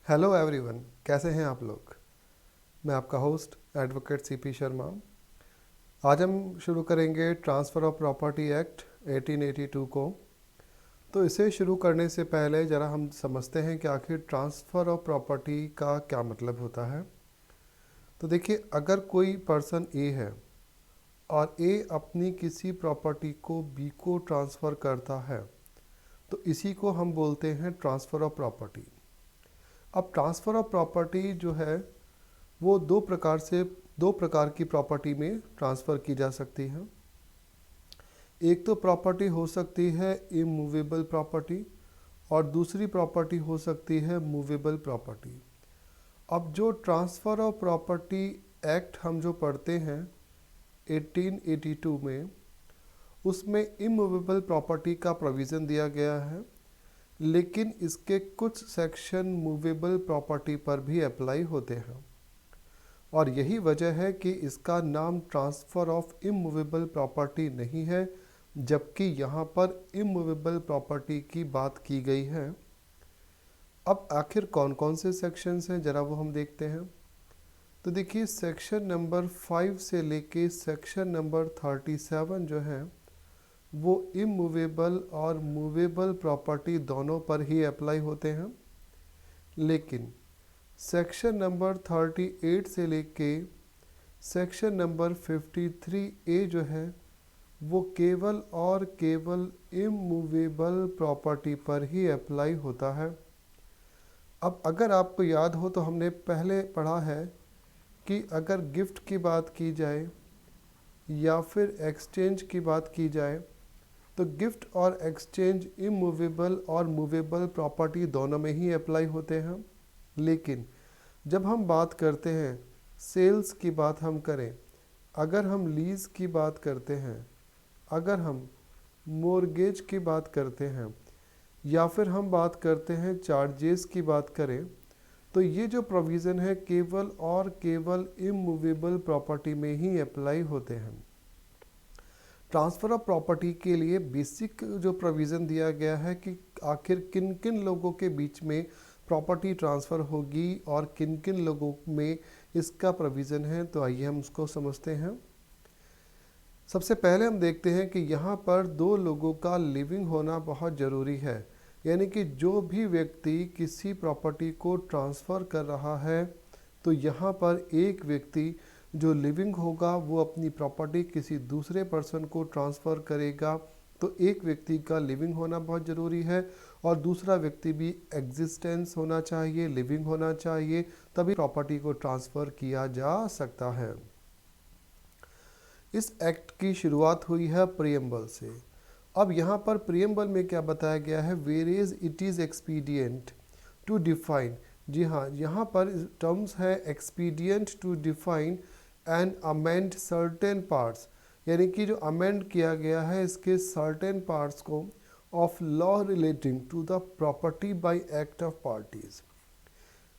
Hello everyone, कैसे हैं आप लोग। मैं आपका होस्ट एडवोकेट सीपी शर्मा। आज हम शुरू करेंगे ट्रांसफ़र ऑफ प्रॉपर्टी एक्ट 1882 को। तो इसे शुरू करने से पहले ज़रा हम समझते हैं कि आखिर ट्रांसफ़र ऑफ प्रॉपर्टी का क्या मतलब होता है। तो देखिए, अगर कोई पर्सन ए है और ए अपनी किसी प्रॉपर्टी को बी को ट्रांसफ़र करता है, तो इसी को हम बोलते हैं ट्रांसफ़र ऑफ प्रॉपर्टी। अब ट्रांसफ़र ऑफ प्रॉपर्टी जो है वो दो प्रकार की प्रॉपर्टी में ट्रांसफ़र की जा सकती है। एक तो प्रॉपर्टी हो सकती है इमूवेबल प्रॉपर्टी और दूसरी प्रॉपर्टी हो सकती है मूवेबल प्रॉपर्टी। अब जो ट्रांसफ़र ऑफ प्रॉपर्टी एक्ट हम जो पढ़ते हैं 1882 में, उसमें इमूवेबल प्रॉपर्टी का प्रोविज़न दिया गया है, लेकिन इसके कुछ सेक्शन मूवेबल प्रॉपर्टी पर भी अप्लाई होते हैं। और यही वजह है कि इसका नाम ट्रांसफ़र ऑफ इमूवेबल प्रॉपर्टी नहीं है, जबकि यहाँ पर इमूवेबल प्रॉपर्टी की बात की गई है। अब आखिर कौन कौन से सेक्शंस हैं, ज़रा वो हम देखते हैं। तो देखिए, सेक्शन नंबर 5 से लेके सेक्शन नंबर 37 जो है वो इमूवेबल और मूवेबल प्रॉपर्टी दोनों पर ही अप्लाई होते हैं, लेकिन सेक्शन नंबर 38 से लेके सेक्शन नंबर 53A जो है वो केवल और केवल इमूवेबल प्रॉपर्टी पर ही अप्लाई होता है। अब अगर आपको याद हो तो हमने पहले पढ़ा है कि अगर गिफ्ट की बात की जाए या फिर एक्सचेंज की बात की जाए, तो गिफ्ट और एक्सचेंज इमूवेबल और मूवेबल प्रॉपर्टी दोनों में ही अप्लाई होते हैं। लेकिन जब हम बात करते हैं सेल्स की बात हम करें, अगर हम लीज़ की बात करते हैं, अगर हम मोर्गेज की बात करते हैं या फिर हम बात करते हैं चार्जेस की बात करें, तो ये जो प्रोविज़न है केवल और केवल इमूवेबल प्रॉपर्टी में ही अप्लाई होते हैं। ट्रांसफ़र ऑफ प्रॉपर्टी के लिए बेसिक जो प्रोविज़न दिया गया है कि आखिर किन किन लोगों के बीच में प्रॉपर्टी ट्रांसफ़र होगी और किन किन लोगों में इसका प्रोविज़न है, तो आइए हम उसको समझते हैं। सबसे पहले हम देखते हैं कि यहाँ पर दो लोगों का लिविंग होना बहुत ज़रूरी है। यानी कि जो भी व्यक्ति किसी प्रॉपर्टी को ट्रांसफ़र कर रहा है, तो यहाँ पर एक व्यक्ति जो लिविंग होगा वो अपनी प्रॉपर्टी किसी दूसरे पर्सन को ट्रांसफ़र करेगा। तो एक व्यक्ति का लिविंग होना बहुत ज़रूरी है और दूसरा व्यक्ति भी एग्जिस्टेंस होना चाहिए, लिविंग होना चाहिए, तभी प्रॉपर्टी को ट्रांसफ़र किया जा सकता है। इस एक्ट की शुरुआत हुई है प्रीएम्बल से। अब यहाँ पर प्रीएम्बल में क्या बताया गया है, whereas it is expedient to define. जी हाँ, यहाँ पर टर्म्स है expedient to define and amend certain parts, यानी कि जो अमेंड किया गया है इसके सर्टेन पार्ट्स को of law relating to the property by act of parties.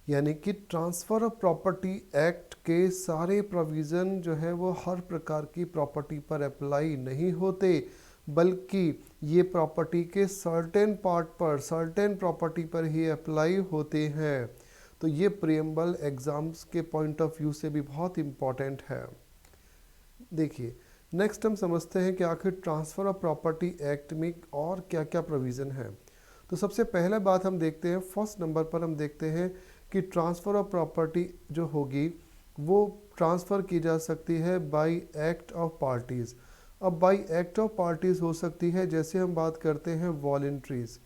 यानी कि ट्रांसफ़र ऑफ प्रॉपर्टी एक्ट के सारे प्रोविज़न जो है वो हर प्रकार की प्रॉपर्टी पर अप्लाई नहीं होते, बल्कि ये प्रॉपर्टी के सर्टेन पार्ट पर, सर्टेन प्रॉपर्टी पर ही अप्लाई होते हैं। तो ये प्रीएम्बल एग्ज़ाम्स के पॉइंट ऑफ व्यू से भी बहुत इम्पॉर्टेंट है। देखिए, नेक्स्ट हम समझते हैं कि आखिर ट्रांसफ़र ऑफ प्रॉपर्टी एक्ट में और क्या क्या प्रोविज़न है। तो सबसे पहले बात हम देखते हैं, फर्स्ट नंबर पर हम देखते हैं कि ट्रांसफ़र ऑफ प्रॉपर्टी जो होगी वो ट्रांसफ़र की जा सकती है बाय एक्ट ऑफ पार्टीज़। अब बाय एक्ट ऑफ पार्टीज़ हो सकती है, जैसे हम बात करते हैं वॉलंटरीज़।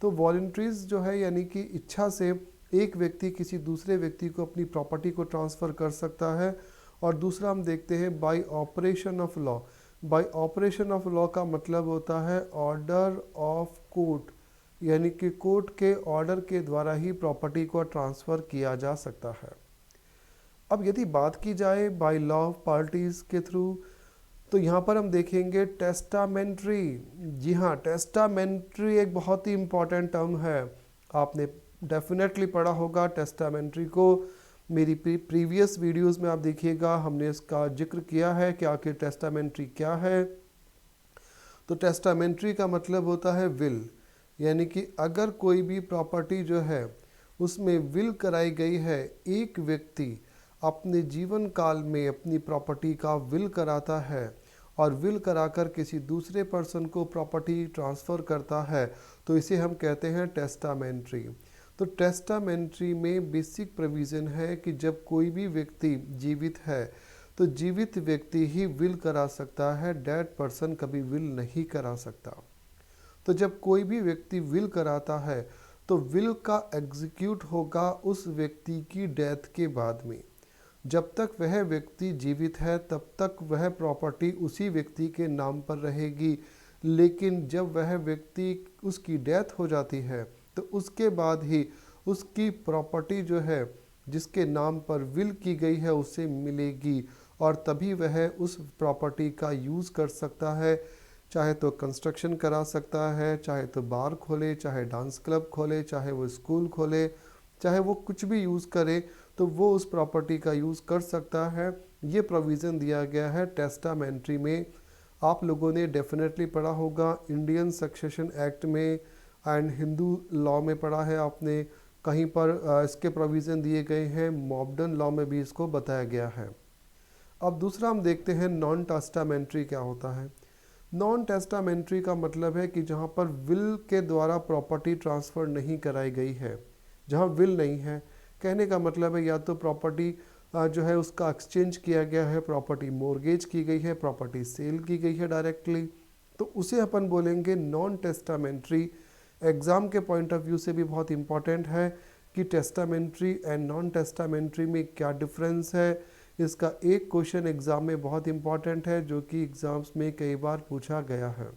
तो वॉलंटरीज़ जो है यानी कि इच्छा से एक व्यक्ति किसी दूसरे व्यक्ति को अपनी प्रॉपर्टी को ट्रांसफ़र कर सकता है। और दूसरा हम देखते हैं bye operation of law. Bye operation of law का मतलब होता है ऑर्डर ऑफ कोर्ट, यानी कि कोर्ट के ऑर्डर के द्वारा ही प्रॉपर्टी को ट्रांसफ़र किया जा सकता है। अब यदि बात की जाए बाय लॉ ऑफ पार्टीज़ के थ्रू, तो यहाँ पर हम देखेंगे टेस्टामेंट्री। जी हाँ, टेस्टामेंट्री एक बहुत ही इम्पॉर्टेंट टर्म है, आपने डेफिनेटली पढ़ा होगा टेस्टामेंट्री को। मेरी प्रीवियस वीडियोस में आप देखिएगा, हमने इसका जिक्र किया है कि आखिर टेस्टामेंट्री क्या है। तो टेस्टामेंट्री का मतलब होता है विल, यानी कि अगर कोई भी प्रॉपर्टी जो है उसमें विल कराई गई है, एक व्यक्ति अपने जीवन काल में अपनी प्रॉपर्टी का विल कराता है और विल कराकर किसी दूसरे पर्सन को प्रॉपर्टी ट्रांसफ़र करता है, तो इसे हम कहते हैं टेस्टामेंट्री। तो टेस्टामेंट्री में बेसिक प्रोविज़न है कि जब कोई भी व्यक्ति जीवित है तो जीवित व्यक्ति ही विल करा सकता है, डेड पर्सन कभी विल नहीं करा सकता। तो जब कोई भी व्यक्ति विल कराता है तो विल का एग्जीक्यूट होगा उस व्यक्ति की डेथ के बाद में। जब तक वह व्यक्ति जीवित है तब तक वह प्रॉपर्टी उसी व्यक्ति के नाम पर रहेगी, लेकिन जब वह व्यक्ति उसकी डेथ हो जाती है तो उसके बाद ही उसकी प्रॉपर्टी जो है जिसके नाम पर विल की गई है उसे मिलेगी और तभी वह उस प्रॉपर्टी का यूज़ कर सकता है। चाहे तो कंस्ट्रक्शन करा सकता है, चाहे तो बार खोले, चाहे डांस क्लब खोले, चाहे वो स्कूल खोले, चाहे वो कुछ भी यूज़ करे तो वो उस प्रॉपर्टी का यूज़ कर सकता है। ये प्रोविज़न दिया गया है टेस्टामेंट्री में। आप लोगों ने डेफिनेटली पढ़ा होगा इंडियन सक्सेशन एक्ट में एंड हिंदू लॉ में पढ़ा है आपने, कहीं पर इसके प्रोविज़न दिए गए हैं, मॉडर्न लॉ में भी इसको बताया गया है। अब दूसरा हम देखते हैं नॉन टेस्टामेंट्री क्या होता है। नॉन टेस्टामेंट्री का मतलब है कि जहाँ पर विल के द्वारा प्रॉपर्टी ट्रांसफ़र नहीं कराई गई है, जहाँ विल नहीं है, कहने का मतलब है या तो प्रॉपर्टी जो है उसका एक्सचेंज किया गया है, प्रॉपर्टी मॉर्गेज की गई है, प्रॉपर्टी सेल की गई है डायरेक्टली, तो उसे अपन बोलेंगे नॉन टेस्टामेंट्री। एग्ज़ाम के पॉइंट ऑफ व्यू से भी बहुत इंपॉर्टेंट है कि टेस्टामेंट्री एंड नॉन टेस्टामेंट्री में क्या डिफरेंस है। इसका एक क्वेश्चन एग्ज़ाम में बहुत इंपॉर्टेंट है जो कि एग्ज़ाम्स में कई बार पूछा गया है।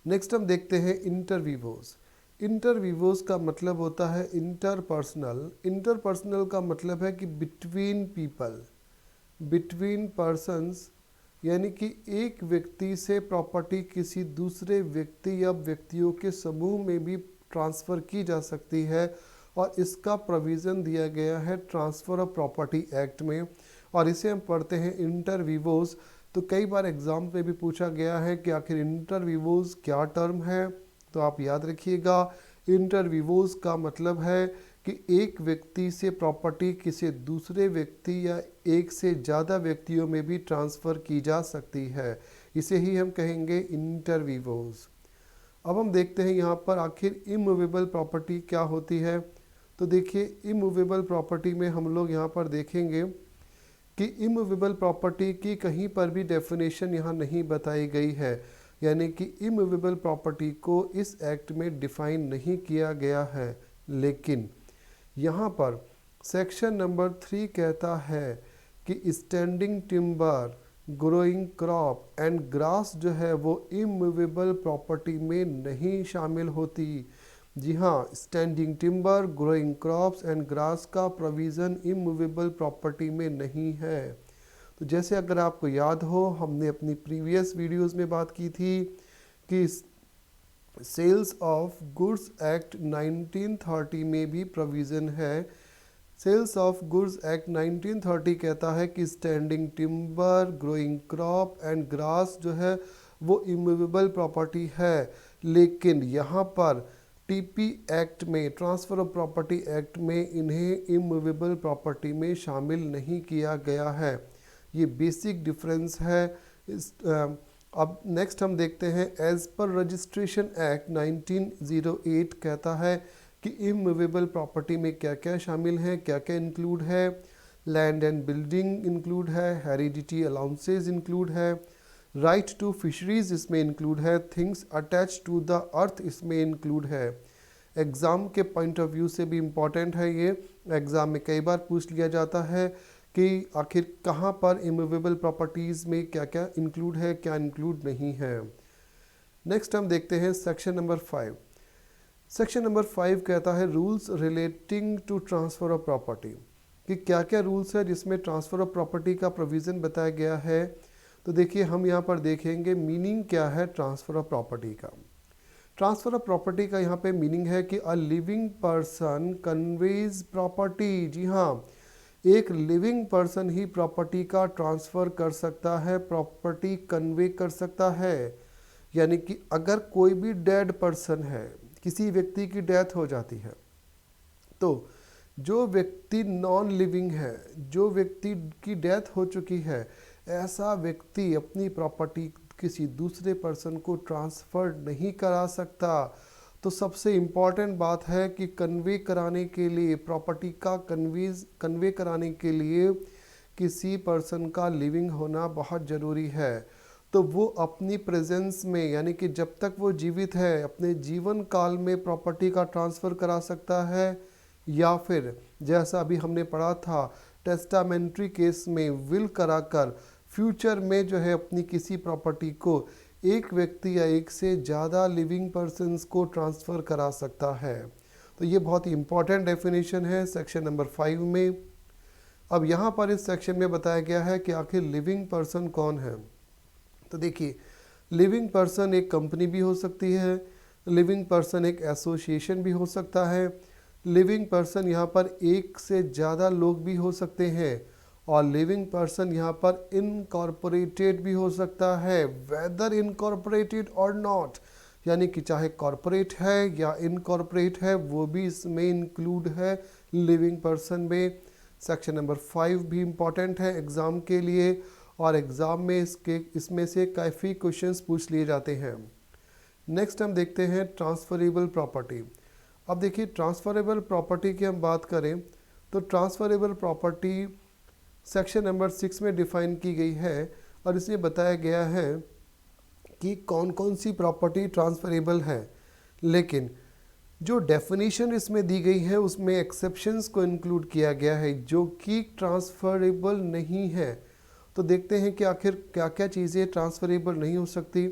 नेक्स्ट हम देखते हैं इंटरवीवोस। इंटरवीवोस का मतलब होता है इंटरपर्सनल। इंटरपर्सनल का मतलब है कि बिटवीन पीपल, बिटवीन पर्सन्स, यानी कि एक व्यक्ति से प्रॉपर्टी किसी दूसरे व्यक्ति या व्यक्तियों के समूह में भी ट्रांसफ़र की जा सकती है और इसका प्रोविज़न दिया गया है ट्रांसफ़र ऑफ प्रॉपर्टी एक्ट में और इसे हम पढ़ते हैं इंटरवीवोस। तो कई बार एग्ज़ाम में भी पूछा गया है कि आखिर इंटरवीवोस क्या टर्म है, तो आप याद रखिएगा इंटरवीवोस का मतलब है कि एक व्यक्ति से प्रॉपर्टी किसी दूसरे व्यक्ति या एक से ज़्यादा व्यक्तियों में भी ट्रांसफ़र की जा सकती है, इसे ही हम कहेंगे इंटरवीवोस। अब हम देखते हैं यहाँ पर आखिर इमूवेबल प्रॉपर्टी क्या होती है। तो देखिए इमूवेबल प्रॉपर्टी में हम लोग यहाँ पर देखेंगे कि इमूवेबल प्रॉपर्टी की कहीं पर भी डेफिनेशन यहाँ नहीं बताई गई है, यानी कि इमूवेबल प्रॉपर्टी को इस एक्ट में डिफ़ाइन नहीं किया गया है, लेकिन यहाँ पर सेक्शन नंबर 3 कहता है कि standing timber, growing crop and grass जो है वो इमूवेबल प्रॉपर्टी में नहीं शामिल होती। जी हाँ, standing timber, growing crops and grass का प्रोविज़न इमूवेबल प्रॉपर्टी में नहीं है। तो जैसे अगर आपको याद हो, हमने अपनी प्रीवियस वीडियोस में बात की थी कि सेल्स ऑफ गुड्स एक्ट 1930 में भी प्रोविज़न है। सेल्स ऑफ गुड्स एक्ट 1930 कहता है कि standing timber, growing crop and grass जो है वो इमूवेबल प्रॉपर्टी है, लेकिन यहाँ पर टीपी एक्ट में, ट्रांसफ़र ऑफ प्रॉपर्टी एक्ट में इन्हें इमूवेबल प्रॉपर्टी में शामिल नहीं किया गया है। ये बेसिक डिफरेंस है। अब नेक्स्ट हम देखते हैं एज पर रजिस्ट्रेशन एक्ट 1908 कहता है कि इमूवेबल प्रॉपर्टी में क्या क्या शामिल है, क्या क्या इंक्लूड है। लैंड एंड बिल्डिंग इंक्लूड है, हेरिडिटी अलाउंसेज इंक्लूड है, राइट टू फिशरीज इसमें इंक्लूड है, things attach to the earth इसमें इंक्लूड है। एग्ज़ाम के पॉइंट ऑफ व्यू से भी इम्पॉर्टेंट है ये, एग्ज़ाम में कई बार पूछ लिया जाता है कि आखिर कहाँ पर इमूवेबल प्रॉपर्टीज़ में क्या क्या इंक्लूड है, क्या इंक्लूड नहीं है। नेक्स्ट हम देखते हैं सेक्शन नंबर 5। सेक्शन नंबर 5 कहता है rules relating to transfer of property, कि क्या क्या रूल्स है जिसमें ट्रांसफ़र ऑफ प्रॉपर्टी का प्रोविज़न बताया गया है। तो देखिए हम यहाँ पर देखेंगे मीनिंग क्या है ट्रांसफ़र ऑफ प्रॉपर्टी का। ट्रांसफ़र ऑफ प्रॉपर्टी का यहाँ पे मीनिंग है कि a living person conveys property. जी हाँ, एक लिविंग पर्सन ही प्रॉपर्टी का ट्रांसफ़र कर सकता है, प्रॉपर्टी कन्वे कर सकता है। यानी कि अगर कोई भी डेड पर्सन है, किसी व्यक्ति की डेथ हो जाती है तो जो व्यक्ति नॉन लिविंग है, जो व्यक्ति की डेथ हो चुकी है, ऐसा व्यक्ति अपनी प्रॉपर्टी किसी दूसरे पर्सन को ट्रांसफ़र नहीं करा सकता। तो सबसे इम्पॉर्टेंट बात है कि कन्वे कराने के लिए, प्रॉपर्टी का कन्वे कराने के लिए किसी पर्सन का लिविंग होना बहुत ज़रूरी है। तो वो अपनी प्रेजेंस में, यानी कि जब तक वो जीवित है, अपने जीवन काल में प्रॉपर्टी का ट्रांसफ़र करा सकता है, या फिर जैसा अभी हमने पढ़ा था टेस्टामेंट्री केस में विल कराकर फ्यूचर में जो है अपनी किसी प्रॉपर्टी को एक व्यक्ति या एक से ज़्यादा लिविंग पर्सन्स को ट्रांसफ़र करा सकता है। तो ये बहुत ही इम्पॉर्टेंट डेफिनेशन है सेक्शन नंबर 5 में। अब यहाँ पर इस सेक्शन में बताया गया है कि आखिर लिविंग पर्सन कौन है। तो देखिए, लिविंग पर्सन एक कंपनी भी हो सकती है, लिविंग पर्सन एक एसोसिएशन भी हो सकता है, लिविंग पर्सन यहाँ पर एक से ज़्यादा लोग भी हो सकते हैं, और लिविंग पर्सन यहाँ पर इनकॉर्पोरेटेड भी हो सकता है, वेदर इनकॉर्पोरेटेड और नॉट, यानी कि चाहे कॉर्पोरेट है या इनकॉर्पोरेट है, वो भी इसमें इंक्लूड है लिविंग पर्सन में। सेक्शन नंबर 5 भी इम्पॉर्टेंट है एग्ज़ाम के लिए, और एग्ज़ाम में इसमें से काफ़ी क्वेश्चंस पूछ लिए जाते हैं। नेक्स्ट हम देखते हैं ट्रांसफरेबल प्रॉपर्टी। अब देखिए, ट्रांसफरेबल प्रॉपर्टी की हम बात करें तो ट्रांसफरेबल प्रॉपर्टी सेक्शन नंबर 6 में डिफ़ाइन की गई है, और इसमें बताया गया है कि कौन कौन सी प्रॉपर्टी ट्रांसफरेबल है। लेकिन जो डेफिनेशन इसमें दी गई है उसमें एक्सेप्शंस को इंक्लूड किया गया है जो कि ट्रांसफरेबल नहीं है। तो देखते हैं कि आखिर क्या क्या चीज़ें ट्रांसफरेबल नहीं हो सकती।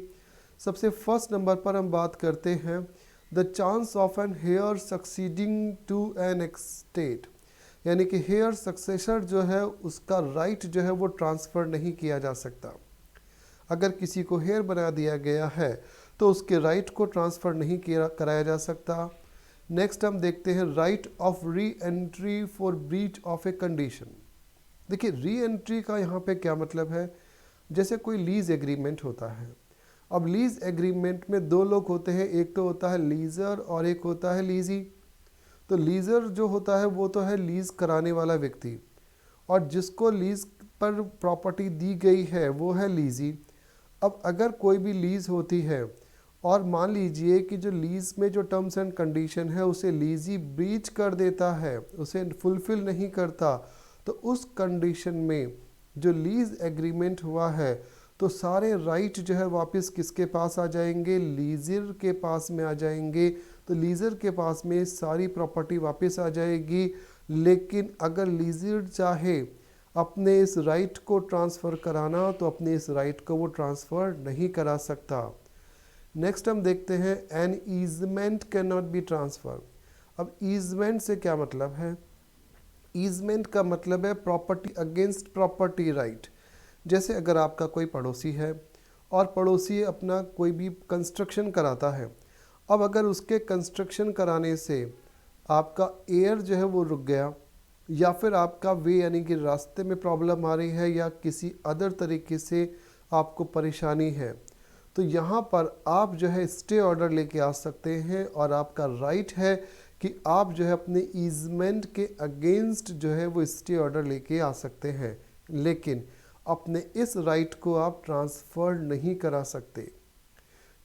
सबसे फर्स्ट नंबर पर हम बात करते हैं the chance of an heir succeeding to an estate, यानी कि हेयर सक्सेसर जो है उसका राइट जो है वो ट्रांसफ़र नहीं किया जा सकता। अगर किसी को हेयर बना दिया गया है तो उसके राइट को ट्रांसफ़र नहीं कराया जा सकता। नेक्स्ट हम देखते हैं right of re entry for breach of a condition. देखिए, री एंट्री का यहाँ पे क्या मतलब है, जैसे कोई लीज एग्रीमेंट होता है। अब लीज एग्रीमेंट में दो लोग होते हैं, एक तो होता है लीज़र और एक होता है लीजी। तो लीज़र जो होता है वो तो है लीज़ कराने वाला व्यक्ति, और जिसको लीज़ पर प्रॉपर्टी दी गई है वो है लीजी। अब अगर कोई भी लीज़ होती है और मान लीजिए कि जो लीज़ में जो टर्म्स एंड कंडीशन है उसे लीजी ब्रीच कर देता है, उसे फुलफ़िल नहीं करता, तो उस कंडीशन में जो लीज़ एग्रीमेंट हुआ है तो सारे राइट जो है वापस किसके पास आ जाएंगे, लीज़र के पास में आ जाएंगे। तो लीज़र के पास में सारी प्रॉपर्टी वापस आ जाएगी। लेकिन अगर लीज़र चाहे अपने इस राइट को ट्रांसफ़र कराना तो अपने इस राइट को वो ट्रांसफ़र नहीं करा सकता। नेक्स्ट हम देखते हैं an easement can not be transfer. अब ईजमेंट से क्या मतलब है, ईजमेंट का मतलब है प्रॉपर्टी अगेंस्ट प्रॉपर्टी राइट। जैसे अगर आपका कोई पड़ोसी है और पड़ोसी अपना कोई भी कंस्ट्रक्शन कराता है, अब अगर उसके कंस्ट्रक्शन कराने से आपका एयर जो है वो रुक गया, या फिर आपका वे यानी कि रास्ते में प्रॉब्लम आ रही है, या किसी अदर तरीके से आपको परेशानी है, तो यहाँ पर आप जो है स्टे ऑर्डर लेके आ सकते हैं, और आपका राइट है कि आप जो है अपने ईजमेंट के अगेंस्ट जो है वो स्टे ऑर्डर लेके आ सकते हैं। लेकिन अपने इस राइट को आप ट्रांसफ़र नहीं करा सकते।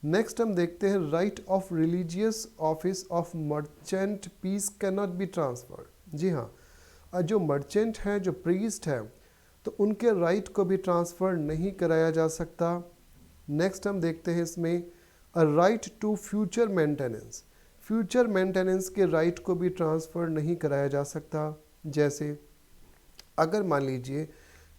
नेक्स्ट हम देखते हैं right of religious office of merchant peace can not be transferred. जी हाँ, जो मर्चेंट हैं, जो प्रीस्ट हैं, तो उनके राइट को भी ट्रांसफ़र नहीं कराया जा सकता। नेक्स्ट हम देखते हैं इसमें right to future maintenance. Future maintenance के राइट को भी ट्रांसफ़र नहीं कराया जा सकता। जैसे अगर मान लीजिए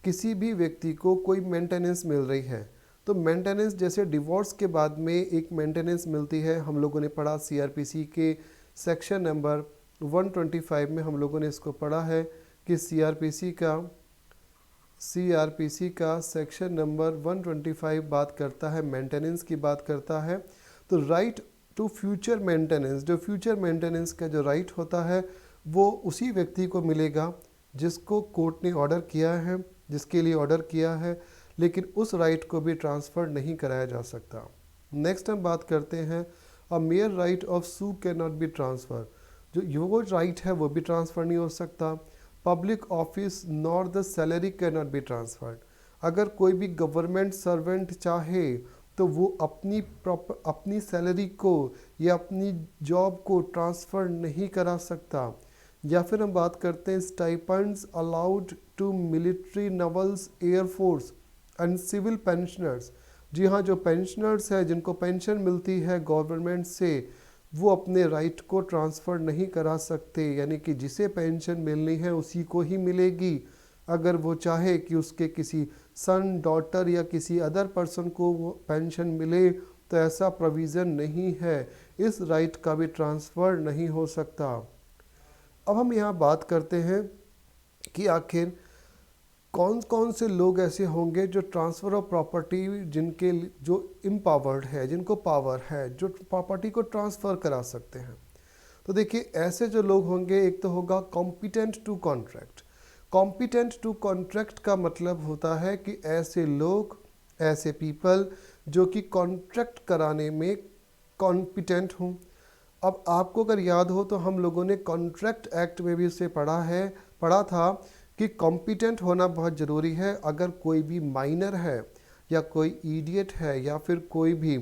किसी भी व्यक्ति को कोई मेंटेनेंस मिल रही है, तो मेंटेनेंस जैसे डिवोर्स के बाद में एक मेंटेनेंस मिलती है, हम लोगों ने पढ़ा सीआरपीसी के सेक्शन नंबर 125 में हम लोगों ने इसको पढ़ा है कि सीआरपीसी का सेक्शन नंबर 125 बात करता है, मेंटेनेंस की बात करता है। तो राइट टू फ्यूचर मेंटेनेंस, जो फ्यूचर मेंटेनेंस का जो राइट होता है वो उसी व्यक्ति को मिलेगा जिसको कोर्ट ने ऑर्डर किया है, जिसके लिए ऑर्डर किया है, लेकिन उस राइट को भी ट्रांसफ़र नहीं कराया जा सकता। नेक्स्ट हम बात करते हैं a mere right of sue can not be transfer. जो वो राइट है वो भी ट्रांसफ़र नहीं हो सकता। Public office nor the salary can not be transferred. अगर कोई भी गवर्नमेंट सर्वेंट चाहे तो वो अपनी सैलरी को या अपनी जॉब को ट्रांसफ़र नहीं करा सकता। या फिर हम बात करते हैं stipends allowed to military, navals, air force and civil pensioners. जी हाँ, जो पेंशनर्स हैं जिनको पेंशन मिलती है गवर्नमेंट से, वो अपने राइट को ट्रांसफ़र नहीं करा सकते, यानी कि जिसे पेंशन मिलनी है उसी को ही मिलेगी। अगर वो चाहे कि उसके किसी सन, डॉटर या किसी अदर पर्सन को वो पेंशन मिले तो ऐसा प्रोविज़न नहीं है, इस राइट का भी ट्रांसफ़र नहीं हो सकता। अब हम यहाँ बात करते हैं कि आखिर कौन कौन से लोग ऐसे होंगे जो ट्रांसफ़र ऑफ प्रॉपर्टी, जिनके जो एम्पावर्ड है, जिनको पावर है, जो प्रॉपर्टी को ट्रांसफ़र करा सकते हैं। तो देखिए ऐसे जो लोग होंगे, एक तो होगा competent to contract. Competent to contract का मतलब होता है कि ऐसे लोग, ऐसे पीपल जो कि कॉन्ट्रैक्ट कराने में कॉम्पिटेंट हों। अब आपको अगर याद हो तो हम लोगों ने कॉन्ट्रैक्ट एक्ट में भी इसे पढ़ा था कि कॉम्पिटेंट होना बहुत ज़रूरी है। अगर कोई भी माइनर है या कोई इडियट है या फिर कोई भी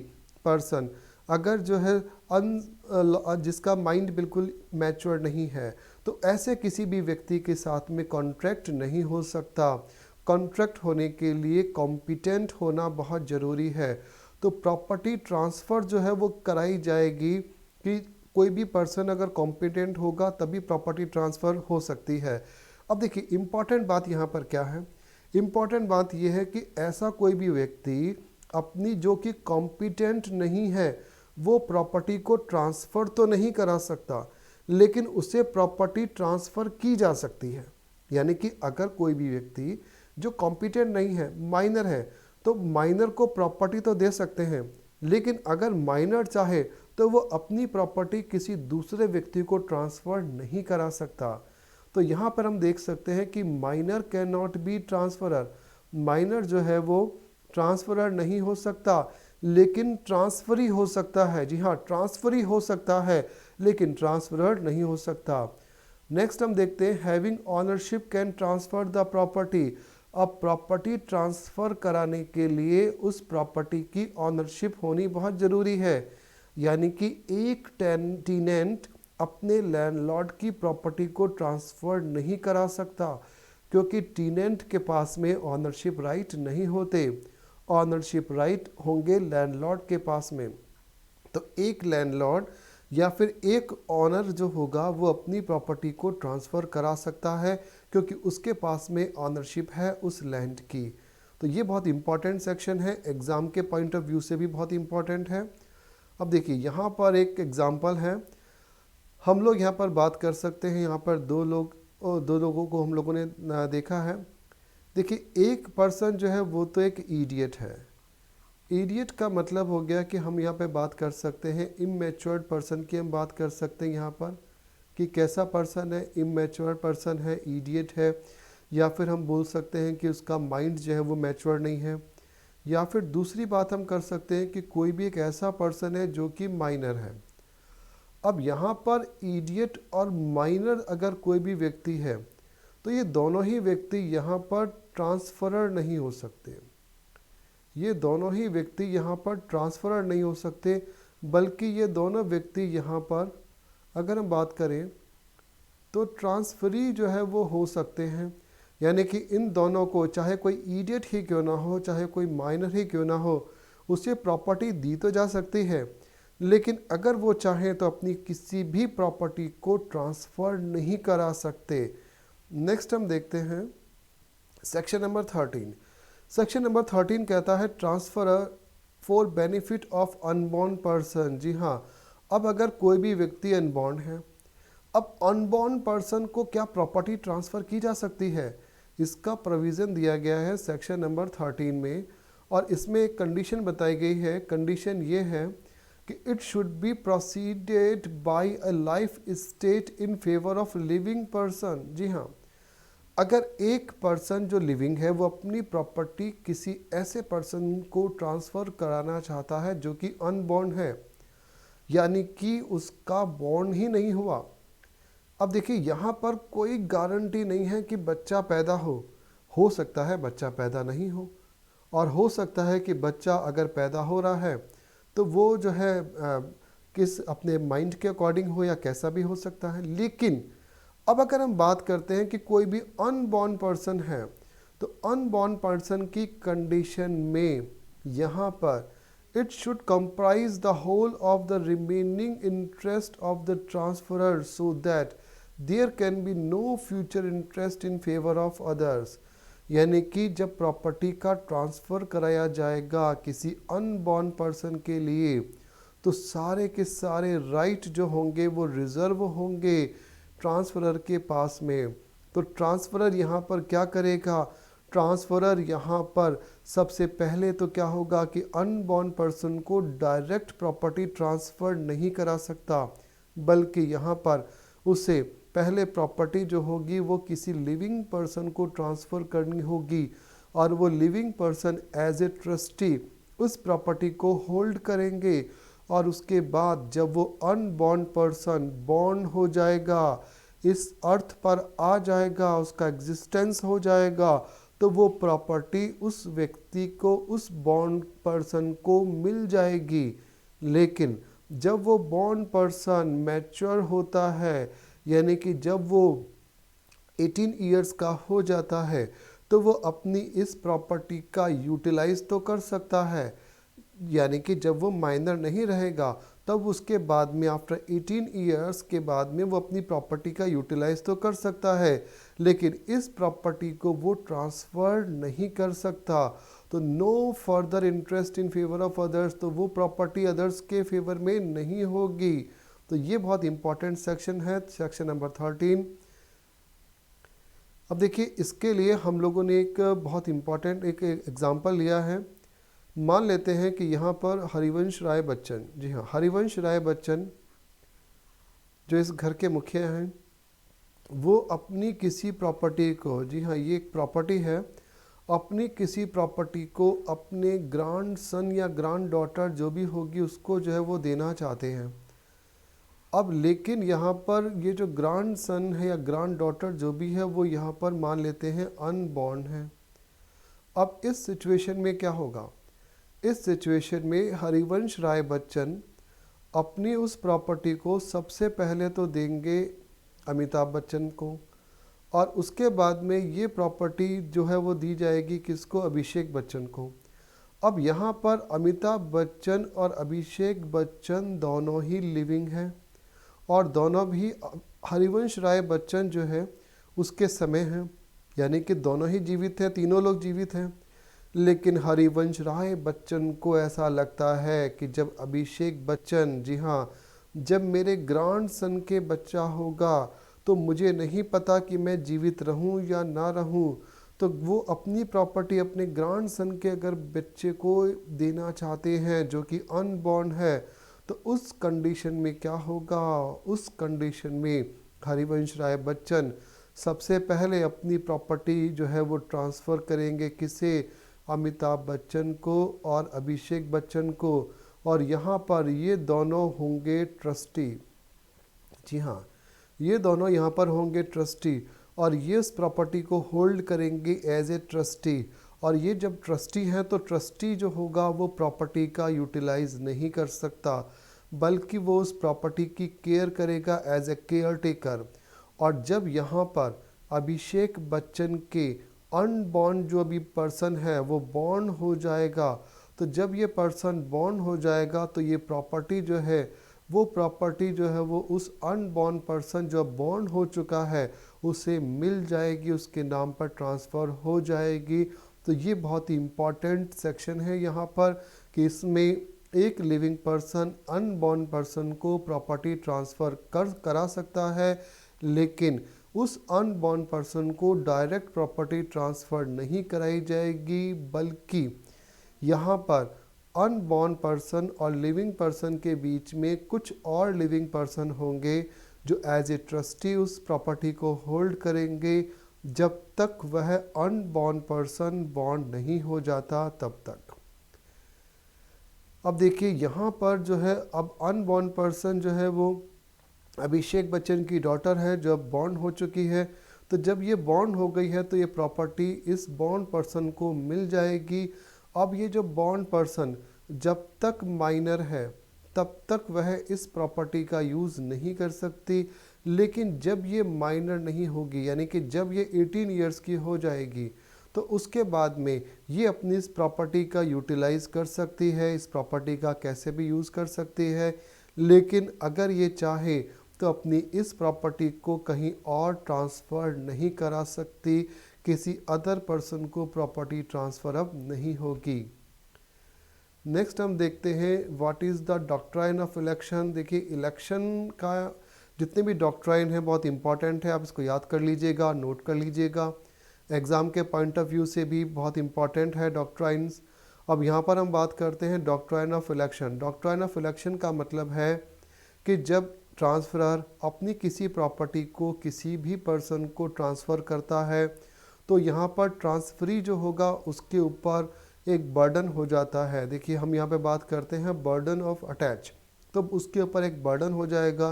पर्सन अगर जो है जिसका माइंड बिल्कुल मैच्योर नहीं है, तो ऐसे किसी भी व्यक्ति के साथ में कॉन्ट्रैक्ट नहीं हो सकता। कॉन्ट्रैक्ट होने के लिए कॉम्पिटेंट होना बहुत ज़रूरी है। तो प्रॉपर्टी ट्रांसफ़र जो है वो कराई जाएगी कि कोई भी पर्सन अगर कॉम्पिटेंट होगा तभी प्रॉपर्टी ट्रांसफ़र हो सकती है। अब देखिए इम्पॉर्टेंट बात यहाँ पर क्या है। इम्पॉर्टेंट बात यह है कि ऐसा कोई भी व्यक्ति अपनी जो कि कॉम्पिटेंट नहीं है वो प्रॉपर्टी को ट्रांसफ़र तो नहीं करा सकता, लेकिन उसे प्रॉपर्टी ट्रांसफ़र की जा सकती है। यानी कि अगर कोई भी व्यक्ति जो कॉम्पिटेंट नहीं है, माइनर है, तो माइनर को प्रॉपर्टी तो दे सकते हैं, लेकिन अगर माइनर चाहे तो वो अपनी प्रॉपर्टी किसी दूसरे व्यक्ति को ट्रांसफ़र नहीं करा सकता। तो यहाँ पर हम देख सकते हैं कि minor can not B transferor. Minor जो है वो ट्रांसफरर नहीं हो सकता, लेकिन ट्रांसफरी हो सकता है। जी हाँ, ट्रांसफरी हो सकता है, लेकिन ट्रांसफरर नहीं हो सकता। नेक्स्ट हम देखते हैं having ownership can transfer the property. अब प्रॉपर्टी ट्रांसफ़र कराने के लिए उस प्रॉपर्टी की ऑनरशिप होनी बहुत ज़रूरी है। यानी कि एक टेनेंट अपने लैंडलॉर्ड की प्रॉपर्टी को ट्रांसफ़र नहीं करा सकता, क्योंकि टेनेंट के पास में ऑनरशिप राइट नहीं होते। ऑनरशिप राइट होंगे लैंडलॉर्ड के पास में। तो एक लैंडलॉर्ड या फिर एक ऑनर जो होगा वो अपनी प्रॉपर्टी को ट्रांसफ़र करा सकता है, क्योंकि उसके पास में ऑनरशिप है उस लैंड की। तो ये बहुत इंपॉर्टेंट सेक्शन है, एग्ज़ाम के पॉइंट ऑफ व्यू से भी बहुत इंपॉर्टेंट है। अब देखिए यहाँ पर एक एग्ज़ाम्पल है, हम लोग यहाँ पर बात कर सकते हैं। यहाँ पर दो लोगों को हम लोगों ने देखा है। देखिए एक पर्सन जो है वो तो एक इडियट है। इडियट का मतलब हो गया कि हम यहाँ पे बात कर सकते हैं इमैच्योर्ड पर्सन की हम बात कर सकते हैं यहाँ पर कि कैसा पर्सन है, इमैच्योर पर्सन है, इडियट है, या फिर हम बोल सकते हैं कि उसका माइंड जो है वो मैच्योर नहीं है। या फिर दूसरी बात हम कर सकते हैं कि कोई भी एक ऐसा पर्सन है जो कि माइनर है। अब यहाँ पर इडियट और माइनर अगर कोई भी व्यक्ति है तो ये दोनों ही व्यक्ति यहाँ पर ट्रांसफरर नहीं हो सकते। ये दोनों ही व्यक्ति यहाँ पर ट्रांसफरर नहीं हो सकते, बल्कि ये दोनों व्यक्ति यहाँ पर अगर हम बात करें तो ट्रांसफरी जो है वो हो सकते हैं। यानी कि इन दोनों को, चाहे कोई इडियट ही क्यों ना हो, चाहे कोई माइनर ही क्यों ना हो, उसे प्रॉपर्टी दी तो जा सकती है, लेकिन अगर वो चाहें तो अपनी किसी भी प्रॉपर्टी को ट्रांसफ़र नहीं करा सकते। नेक्स्ट हम देखते हैं सेक्शन नंबर 13। सेक्शन नंबर 13 कहता है transfer for benefit of unborn person. जी हाँ, अब अगर कोई भी व्यक्ति अनबॉर्न है, अब अनबॉर्न पर्सन को क्या प्रॉपर्टी ट्रांसफ़र की जा सकती है? इसका प्रोविज़न दिया गया है सेक्शन नंबर 13 में, और इसमें एक कंडीशन बताई गई है। कंडीशन ये है कि it should be proceeded by a life state in favour of living person. जी हाँ, अगर एक पर्सन जो लिविंग है वो अपनी प्रॉपर्टी किसी ऐसे पर्सन को ट्रांसफ़र कराना चाहता है जो कि अनबॉर्न है, यानी कि उसका बॉर्न ही नहीं हुआ, अब देखिए यहाँ पर कोई गारंटी नहीं है कि बच्चा पैदा हो सकता है बच्चा पैदा नहीं हो, और हो सकता है कि बच्चा अगर पैदा हो रहा है तो वो जो है किस अपने माइंड के अकॉर्डिंग हो या कैसा भी हो सकता है। लेकिन अब अगर हम बात करते हैं कि कोई भी अनबॉर्न पर्सन है, तो अनबॉर्न पर्सन की कंडीशन में यहाँ पर it should comprise the whole of the remaining interest of the transferor so that there can be no future interest in favor of others। यानी कि जब प्रॉपर्टी का ट्रांसफ़र कराया जाएगा किसी अनबॉर्न पर्सन के लिए, तो सारे के सारे राइट जो होंगे वो रिजर्व होंगे ट्रांसफरर के पास में। तो ट्रांसफरर यहाँ पर क्या करेगा, ट्रांसफरर यहाँ पर सबसे पहले तो क्या होगा कि अनबॉर्न पर्सन को डायरेक्ट प्रॉपर्टी ट्रांसफ़र नहीं करा सकता, बल्कि यहाँ पर उसे पहले प्रॉपर्टी जो होगी वो किसी लिविंग पर्सन को ट्रांसफ़र करनी होगी, और वो living person as a trustee उस प्रॉपर्टी को होल्ड करेंगे। और उसके बाद जब वो अनबॉर्न पर्सन बॉर्न हो जाएगा, इस अर्थ पर आ जाएगा, उसका एग्जिस्टेंस हो जाएगा, तो वो प्रॉपर्टी उस व्यक्ति को, उस बॉर्न पर्सन को मिल जाएगी। लेकिन जब वो बॉर्न पर्सन मैच्योर होता है, यानी कि जब वो 18 इयर्स का हो जाता है, तो वो अपनी इस प्रॉपर्टी का यूटिलाइज तो कर सकता है। यानी कि जब वो माइनर नहीं रहेगा तब उसके बाद में आफ्टर 18 इयर्स के बाद में वो अपनी प्रॉपर्टी का यूटिलाइज तो कर सकता है, लेकिन इस प्रॉपर्टी को वो ट्रांसफ़र नहीं कर सकता। तो no further interest in favour of others, तो वो प्रॉपर्टी अदर्स के फेवर में नहीं होगी। तो ये बहुत इंपॉर्टेंट सेक्शन है, सेक्शन नंबर 13। अब देखिए इसके लिए हम लोगों ने एक बहुत इम्पॉर्टेंट एक एग्जाम्पल लिया है। मान लेते हैं कि यहाँ पर हरिवंश राय बच्चन, जी हाँ, हरिवंश राय बच्चन जो इस घर के मुखिया हैं, वो अपनी किसी प्रॉपर्टी को, जी हाँ ये एक प्रॉपर्टी है, अपनी किसी प्रॉपर्टी को अपने ग्रैंड सन या ग्रैंड डॉटर जो भी होगी उसको जो है वो देना चाहते हैं। अब लेकिन यहाँ पर ये जो ग्रैंड सन है या ग्रैंड डॉटर जो भी है वो यहाँ पर मान लेते हैं अनबॉर्न है। अब इस सिचुएशन में क्या होगा, इस सिचुएशन में हरिवंश राय बच्चन अपनी उस प्रॉपर्टी को सबसे पहले तो देंगे अमिताभ बच्चन को, और उसके बाद में ये प्रॉपर्टी जो है वो दी जाएगी किसको, अभिषेक बच्चन को। अब यहाँ पर अमिताभ बच्चन और अभिषेक बच्चन दोनों ही लिविंग हैं, और दोनों भी हरिवंश राय बच्चन जो है उसके समय हैं, यानी कि दोनों ही जीवित हैं, तीनों लोग जीवित हैं। लेकिन हरिवंश राय बच्चन को ऐसा लगता है कि जब अभिषेक बच्चन, जी हाँ, जब मेरे ग्रैंड सन के बच्चा होगा तो मुझे नहीं पता कि मैं जीवित रहूं या ना रहूं, तो वो अपनी प्रॉपर्टी अपने ग्रैंड सन के अगर बच्चे को देना चाहते हैं जो कि अनबॉर्न है, तो उस कंडीशन में क्या होगा, उस कंडीशन में हरिवंश राय बच्चन सबसे पहले अपनी प्रॉपर्टी जो है वो ट्रांसफ़र करेंगे किसे, अमिताभ बच्चन को और अभिषेक बच्चन को, और यहाँ पर ये दोनों होंगे ट्रस्टी। जी हाँ, ये दोनों यहाँ पर होंगे ट्रस्टी, और ये इस प्रॉपर्टी को होल्ड करेंगे एज ए ट्रस्टी। और ये जब ट्रस्टी हैं तो ट्रस्टी जो होगा वो प्रॉपर्टी का यूटिलाइज नहीं कर सकता, बल्कि वो उस प्रॉपर्टी की केयर करेगा एज ए केयर टेकर। और जब यहाँ पर अभिषेक बच्चन के अनबॉर्न जो अभी पर्सन है वो बॉर्न हो जाएगा, तो जब ये पर्सन बॉर्न हो जाएगा तो ये प्रॉपर्टी जो है वो प्रॉपर्टी जो है वो उस अनबॉर्न पर्सन जो बॉर्न हो चुका है उसे मिल जाएगी, उसके नाम पर ट्रांसफ़र हो जाएगी। तो ये बहुत ही इम्पॉर्टेंट सेक्शन है यहाँ पर कि इसमें एक लिविंग पर्सन अनबॉर्न पर्सन को प्रॉपर्टी ट्रांसफ़र करा सकता है, लेकिन उस अनबॉर्न पर्सन को डायरेक्ट प्रॉपर्टी ट्रांसफ़र नहीं कराई जाएगी, बल्कि यहाँ पर अनबॉर्न पर्सन और लिविंग पर्सन के बीच में कुछ और लिविंग पर्सन होंगे जो एज ए ट्रस्टी उस प्रॉपर्टी को होल्ड करेंगे जब तक वह अनबॉर्न पर्सन बॉर्न नहीं हो जाता तब तक। अब देखिए यहाँ पर जो है अब अनबॉर्न पर्सन जो है वो अभिषेक बच्चन की डॉटर है जो अब बॉन्ड हो चुकी है। तो जब ये बॉन्ड हो गई है तो ये प्रॉपर्टी इस बॉन्ड पर्सन को मिल जाएगी। अब ये जो बॉन्ड पर्सन जब तक माइनर है तब तक वह इस प्रॉपर्टी का यूज़ नहीं कर सकती, लेकिन जब ये माइनर नहीं होगी यानी कि जब ये 18 ईयर्स की हो जाएगी तो उसके बाद में ये अपनी इस प्रॉपर्टी का यूटिलाइज़ कर सकती है, इस प्रॉपर्टी का कैसे भी यूज़ कर सकती है। लेकिन अगर ये चाहे तो अपनी इस प्रॉपर्टी को कहीं और ट्रांसफ़र नहीं करा सकती, किसी अदर पर्सन को प्रॉपर्टी ट्रांसफ़र अब नहीं होगी। नेक्स्ट हम देखते हैं what is the doctrine of election. देखिए इलेक्शन का जितने भी डॉक्ट्राइन है बहुत इंपॉर्टेंट है, आप इसको याद कर लीजिएगा, नोट कर लीजिएगा। एग्ज़ाम के पॉइंट ऑफ व्यू से भी बहुत इंपॉर्टेंट है डॉक्ट्राइन्स। अब यहाँ पर हम बात करते हैं doctrine of election. Doctrine of election का मतलब है कि जब ट्रांसफ़रर अपनी किसी प्रॉपर्टी को किसी भी पर्सन को ट्रांसफ़र करता है तो यहाँ पर ट्रांसफरी जो होगा उसके ऊपर एक बर्डन हो जाता है। देखिए हम यहाँ पे बात करते हैं बर्डन ऑफ अटैच, तो उसके ऊपर एक बर्डन हो जाएगा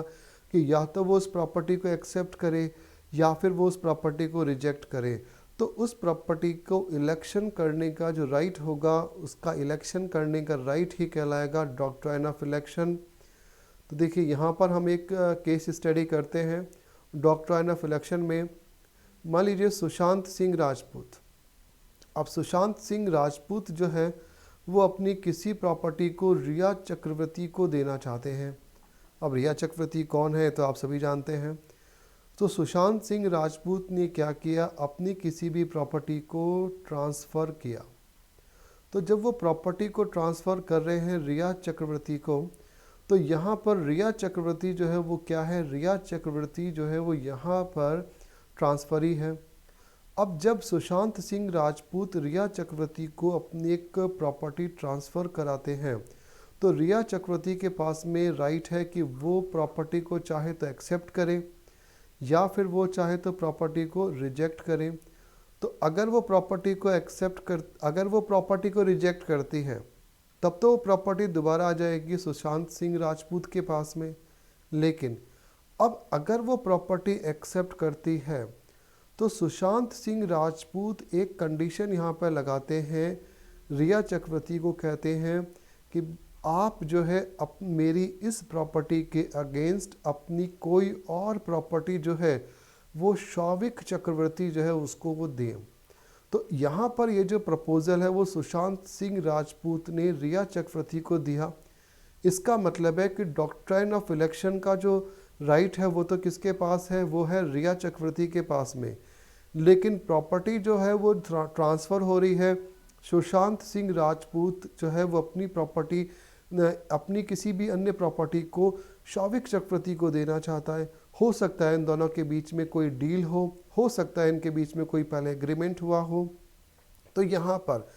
कि या तो वो उस प्रॉपर्टी को एक्सेप्ट करे या फिर वो उस प्रॉपर्टी को रिजेक्ट करे। तो उस प्रॉपर्टी को इलेक्शन करने का जो राइट होगा उसका इलेक्शन करने का राइट ही कहलाएगा डॉक्ट्राइन ऑफ इलेक्शन। तो देखिए यहाँ पर हम एक केस स्टडी करते हैं डॉक्ट्राइन ऑफ इलेक्शन में। मान लीजिए सुशांत सिंह राजपूत। अब सुशांत सिंह राजपूत जो है वो अपनी किसी प्रॉपर्टी को रिया चक्रवर्ती को देना चाहते हैं। अब रिया चक्रवर्ती कौन है तो आप सभी जानते हैं। तो सुशांत सिंह राजपूत ने क्या किया, अपनी किसी भी प्रॉपर्टी को ट्रांसफ़र किया। तो जब वो प्रॉपर्टी को ट्रांसफ़र कर रहे हैं रिया चक्रवर्ती को, तो यहाँ पर रिया चक्रवर्ती जो है वो क्या है, रिया चक्रवर्ती जो है वो यहाँ पर ट्रांसफरी है। अब जब सुशांत सिंह राजपूत रिया चक्रवर्ती को अपनी एक प्रॉपर्टी ट्रांसफ़र कराते हैं तो रिया चक्रवर्ती के पास में राइट है कि वो प्रॉपर्टी को चाहे तो एक्सेप्ट करे या फिर वो चाहे तो प्रॉपर्टी को रिजेक्ट करे। तो अगर वो प्रॉपर्टी को अगर वो प्रॉपर्टी को रिजेक्ट करती है तब तो वो प्रॉपर्टी दोबारा आ जाएगी सुशांत सिंह राजपूत के पास में। लेकिन अब अगर वो प्रॉपर्टी एक्सेप्ट करती है तो सुशांत सिंह राजपूत एक कंडीशन यहाँ पर लगाते हैं, रिया चक्रवर्ती को कहते हैं कि आप जो है मेरी इस प्रॉपर्टी के अगेंस्ट अपनी कोई और प्रॉपर्टी जो है वो शौविक चक्रवर्ती जो है उसको वो दें। तो यहाँ पर ये जो प्रपोज़ल है वो सुशांत सिंह राजपूत ने रिया चक्रवर्ती को दिया। इसका मतलब है कि डॉक्ट्राइन ऑफ इलेक्शन का जो राइट है वो तो किसके पास है, वो है रिया चक्रवर्ती के पास में। लेकिन प्रॉपर्टी जो है वो ट्रांसफ़र हो रही है। सुशांत सिंह राजपूत जो है वो अपनी प्रॉपर्टी अपनी किसी भी अन्य प्रॉपर्टी को शौविक चक्रवर्ती को देना चाहता है। हो सकता है इन दोनों के बीच में कोई डील हो सकता है इनके बीच में कोई पहले एग्रीमेंट हुआ हो। तो यहाँ पर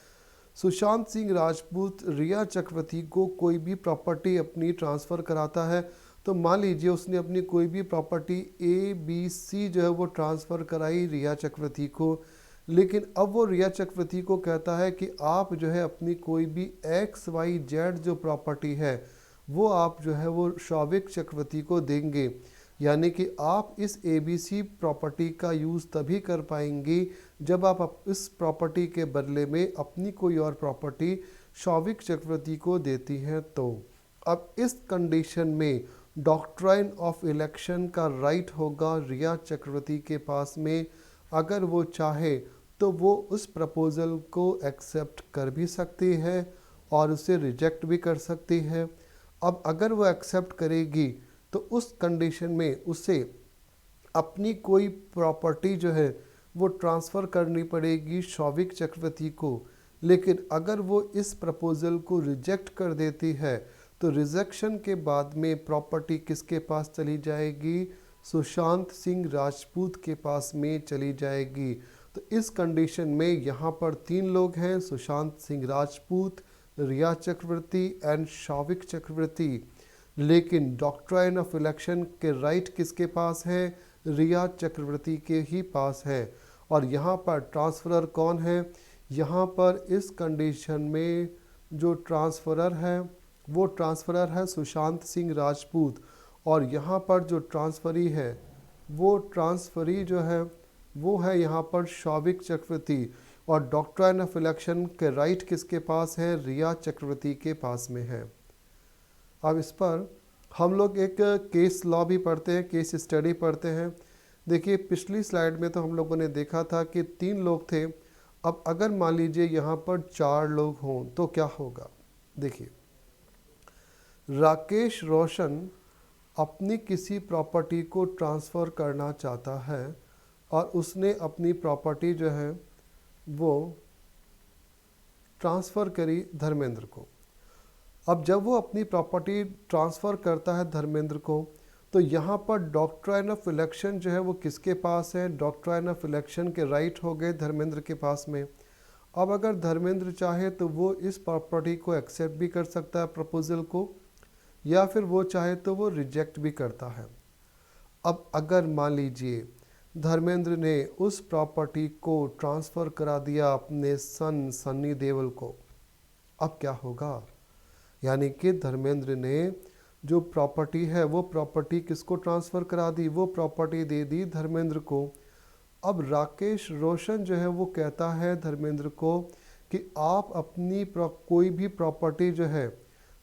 सुशांत सिंह राजपूत रिया चक्रवर्ती को कोई भी प्रॉपर्टी अपनी ट्रांसफ़र कराता है। तो मान लीजिए उसने अपनी कोई भी प्रॉपर्टी ABC जो है वो ट्रांसफ़र कराई रिया चक्रवर्ती को, लेकिन अब वो रिया चक्रवर्ती को कहता है कि आप जो है अपनी कोई भी XYZ जो प्रॉपर्टी है वो आप जो है वो शौविक चक्रवर्ती को देंगे। यानी कि आप इस ABC प्रॉपर्टी का यूज़ तभी कर पाएंगी जब आप इस प्रॉपर्टी के बदले में अपनी कोई और प्रॉपर्टी शौविक चक्रवर्ती को देती हैं। तो अब इस कंडीशन में डॉक्ट्राइन ऑफ इलेक्शन का राइट होगा रिया चक्रवर्ती के पास में। अगर वो चाहे तो वो उस प्रपोज़ल को एक्सेप्ट कर भी सकती है और उसे रिजेक्ट भी कर सकती है। अब अगर वो एक्सेप्ट करेगी तो उस कंडीशन में उसे अपनी कोई प्रॉपर्टी जो है वो ट्रांसफ़र करनी पड़ेगी शौविक चक्रवर्ती को। लेकिन अगर वो इस प्रपोज़ल को रिजेक्ट कर देती है तो रिजेक्शन के बाद में प्रॉपर्टी किसके पास चली जाएगी, सुशांत सिंह राजपूत के पास में चली जाएगी। तो इस कंडीशन में यहाँ पर 3 लोग हैं, सुशांत सिंह राजपूत, रिया चक्रवर्ती एंड शौविक चक्रवर्ती। लेकिन डॉक्ट्राइन ऑफ इलेक्शन के राइट किसके पास है, रिया चक्रवर्ती के ही पास है। और यहाँ पर ट्रांसफरर कौन है, यहाँ पर इस कंडीशन में जो ट्रांसफरर है वो ट्रांसफरर है सुशांत सिंह राजपूत। और यहाँ पर जो ट्रांसफरी है वो ट्रांसफरी जो है वो है यहाँ पर शौविक चक्रवर्ती, और डॉक्ट्राइन ऑफ इलेक्शन के राइट किसके पास है? रिया चक्रवर्ती के पास में है। अब इस पर हम लोग एक केस लॉ भी पढ़ते हैं, केस स्टडी पढ़ते हैं। देखिए पिछली स्लाइड में तो हम लोगों ने देखा था कि 3 लोग थे। अब अगर मान लीजिए यहाँ पर 4 लोग हों तो क्या होगा? देखिए, राकेश रोशन अपनी किसी प्रॉपर्टी को ट्रांसफ़र करना चाहता है और उसने अपनी प्रॉपर्टी जो है वो ट्रांसफ़र करी धर्मेंद्र को। अब जब वो अपनी प्रॉपर्टी ट्रांसफ़र करता है धर्मेंद्र को, तो यहाँ पर डॉक्ट्राइन ऑफ इलेक्शन जो है वो किसके पास है? डॉक्ट्राइन ऑफ इलेक्शन के राइट हो गए धर्मेंद्र के पास में। अब अगर धर्मेंद्र चाहे तो वो इस प्रॉपर्टी को एक्सेप्ट भी कर सकता है प्रपोजल को, या फिर वो चाहे तो वो रिजेक्ट भी करता है। अब अगर मान लीजिए धर्मेंद्र ने उस प्रॉपर्टी को ट्रांसफ़र करा दिया अपने सन सन्नी देओल को, अब क्या होगा? यानी कि धर्मेंद्र ने जो प्रॉपर्टी है वो प्रॉपर्टी किसको ट्रांसफ़र करा दी? वो प्रॉपर्टी दे दी धर्मेंद्र को। अब राकेश रोशन जो है वो कहता है धर्मेंद्र को कि आप अपनी कोई भी प्रॉपर्टी जो है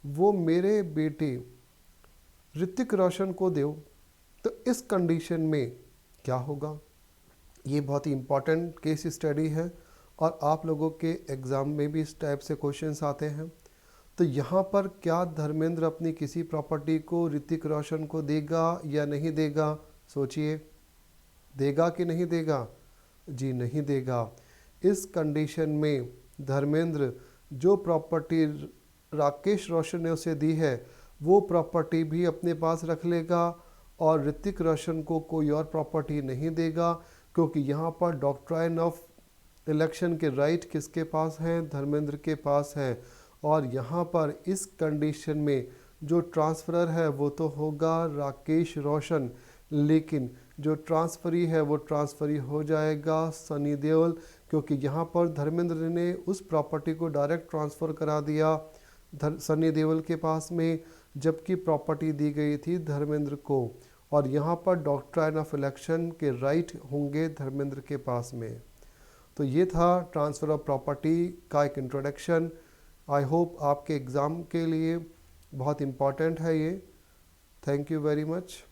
वो मेरे बेटे ऋतिक रोशन को दो। तो इस कंडीशन में क्या होगा? ये बहुत ही इम्पॉर्टेंट केस स्टडी है और आप लोगों के एग्ज़ाम में भी इस टाइप से क्वेश्चंस आते हैं। तो यहाँ पर क्या धर्मेंद्र अपनी किसी प्रॉपर्टी को ऋतिक रोशन को देगा या नहीं देगा? सोचिए, देगा कि नहीं देगा? जी नहीं देगा। इस कंडीशन में धर्मेंद्र जो प्रॉपर्टी राकेश रोशन ने उसे दी है वो प्रॉपर्टी भी अपने पास रख लेगा और ऋतिक रोशन को कोई और प्रॉपर्टी नहीं देगा, क्योंकि यहाँ पर डॉक्ट्राइन ऑफ इलेक्शन के राइट किसके पास हैं? धर्मेंद्र के पास है। और यहाँ पर इस कंडीशन में जो ट्रांसफ़रर है वो तो होगा राकेश रोशन, लेकिन जो ट्रांसफरी है वो ट्रांसफरी हो जाएगा सनी देओल, क्योंकि यहाँ पर धर्मेंद्र ने उस प्रॉपर्टी को डायरेक्ट ट्रांसफ़र करा दिया सनी देओल के पास में, जबकि प्रॉपर्टी दी गई थी धर्मेंद्र को। और यहाँ पर डॉक्ट्राइन ऑफ इलेक्शन के राइट होंगे धर्मेंद्र के पास में। तो ये था ट्रांसफ़र ऑफ प्रॉपर्टी का एक इंट्रोडक्शन। आई होप आपके एग्ज़ाम के लिए बहुत इम्पॉर्टेंट है ये। Thank you very much.